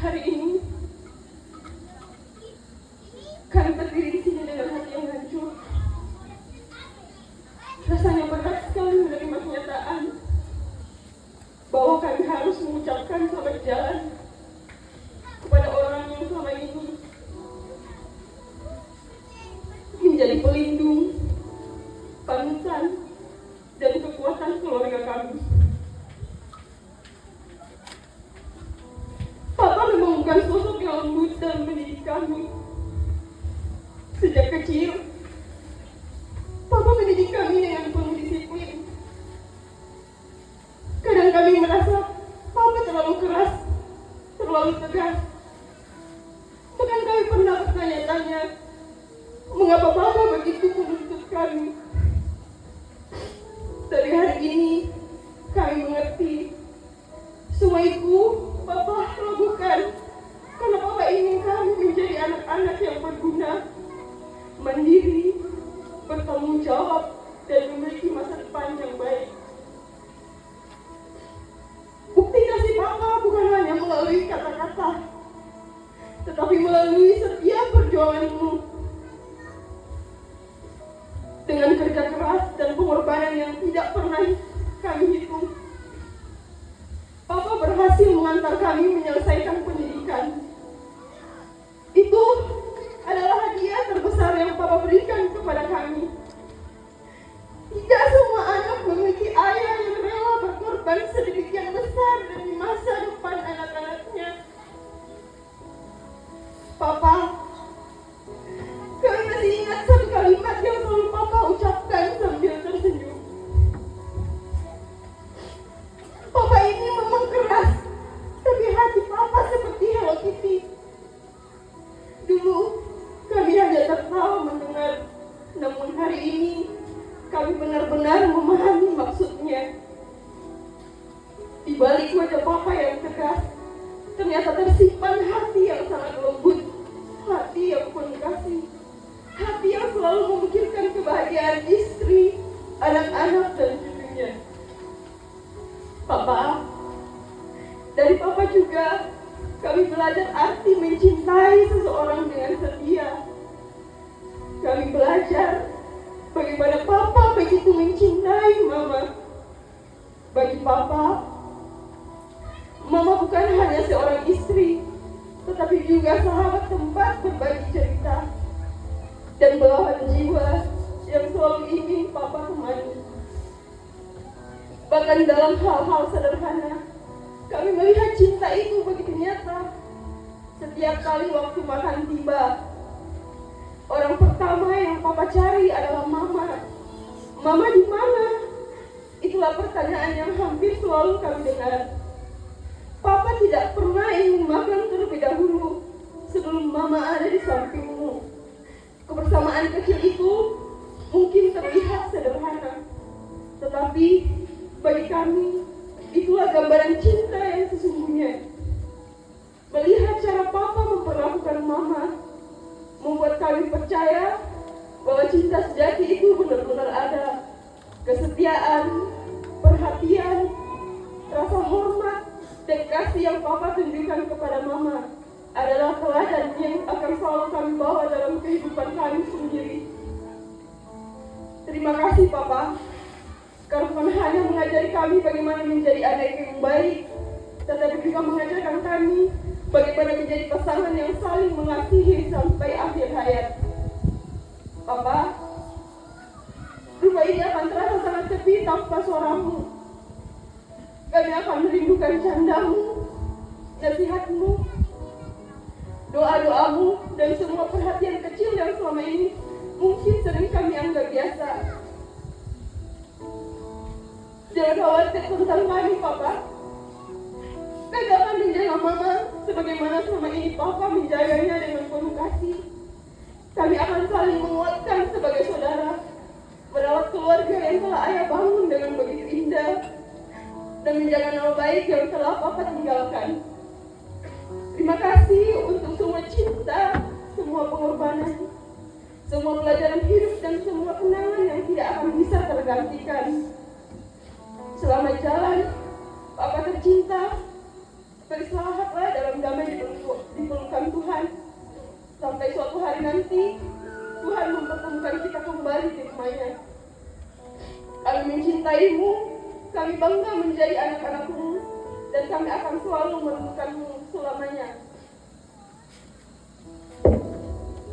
Hari ini kami berdiri di sini dengan hati yang hancur. Rasanya berat sekali menerima kenyataan bahwa kami harus mengucapkan selamat jalan kepada orang yang selama ini menjadi pelindung, panutan, dan kekuatan keluarga kami. Papa memang bukan sosok yang lembut dalam mendidik kami. Sejak kecil, Papa mendidik kami dengan penuh disiplin. Kadang kami merasa Papa terlalu keras, terlalu tegas. Bahkan kami pernah bertanya-tanya, mengapa Papa begitu menuntut kami? Tapi hari ini, kami mengerti. Semua itu Papa lakukan karena Papa ingin kami menjadi anak-anak yang berguna, mandiri, bertanggung jawab, dan memiliki masa depan yang baik. Bukti kasih Papa bukan hanya melalui kata-kata, tetapi melalui setiap perjuanganmu. Dengan kerja keras dan pengorbanan yang tidak pernah kami hitung, Papa berhasil mengantar kami menyelesaikan pendidikan. Itu adalah hadiah terbesar yang Papa berikan kepada kami. Tidak semua anak memiliki ayah yang rela berkorban sedemikian besar demi masa depan anak-anaknya. Papa, kami masih ingat satu kalimat yang selalu Papa ucapkan sambil tersenyum. Papa ini memang keras, tapi hati Papa seperti Hello Kitty. Dulu, kami hanya tertawa mendengar, namun hari ini kami benar-benar memahami maksudnya. Di balik wajah Papa yang tegas, ternyata tersimpan hati yang sangat lembut, hati yang penuh kasih, hati yang selalu memikirkan kebahagiaan istri, anak-anak, dan cucunya. Papa, dari Papa juga kami belajar arti mencintai seseorang dengan setia. Kami belajar bagaimana Papa begitu mencintai Mama. Bagi Papa, Mama bukan hanya seorang istri, tetapi juga sahabat tempat berbagi cerita dan belahan jiwa yang selalu ingin Papa temani. Bahkan dalam hal-hal sederhana, kami melihat cinta itu begitu nyata. Setiap kali waktu makan tiba, orang pertama yang Papa cari adalah Mama. Mama di mana? Itulah pertanyaan yang hampir selalu kami dengar. Papa tidak pernah ingin makan terlebih dahulu sebelum Mama ada di sampingmu. Kebersamaan kecil itu mungkin terlihat sederhana, tetapi bagi kami itulah gambaran cinta yang sesungguhnya. Melihat cara Papa memperlakukan Mama membuat kami percaya bahwa cinta sejati itu benar-benar ada. Kesetiaan, perhatian, rasa hormat, dan kasih yang Papa tunjukkan kepada Mama adalah teladan yang akan selalu kami bawa dalam kehidupan kami sendiri. Terima kasih Papa, karena bukan hanya mengajari kami bagaimana menjadi anak yang baik, tetapi juga mengajarkan kami bagaimana menjadi pasangan yang saling mengasihi sampai akhir hayat. Papa, rumah ini akan terasa sangat sepi tanpa suaramu. Kami akan merindukan candamu, nasihatmu, doa-doamu, dan semua perhatian kecil yang selama ini mungkin sering kami anggap biasa. Jangan khawatir tentang kami, Papa. Kami akan menjaga Mama sebagaimana selama ini Papa menjaganya dengan penuh kasih. Kami akan saling menguatkan sebagai saudara, merawat keluarga yang telah Ayah bangun dengan begitu indah, dan menjaga nama baik yang telah Papa tinggalkan. Terima kasih untuk semua cinta, semua pengorbanan, semua pelajaran hidup, dan semua kenangan yang tidak akan bisa tergantikan. Selamat jalan, Papa tercinta. beristirahatlah dalam damai di pelukan Tuhan. Sampai suatu hari nanti Tuhan mempertemukan kita kembali di rumahnya. Kami mencintaimu, kami bangga menjadi anak-anakmu, dan kami akan selalu merindukanmu selamanya.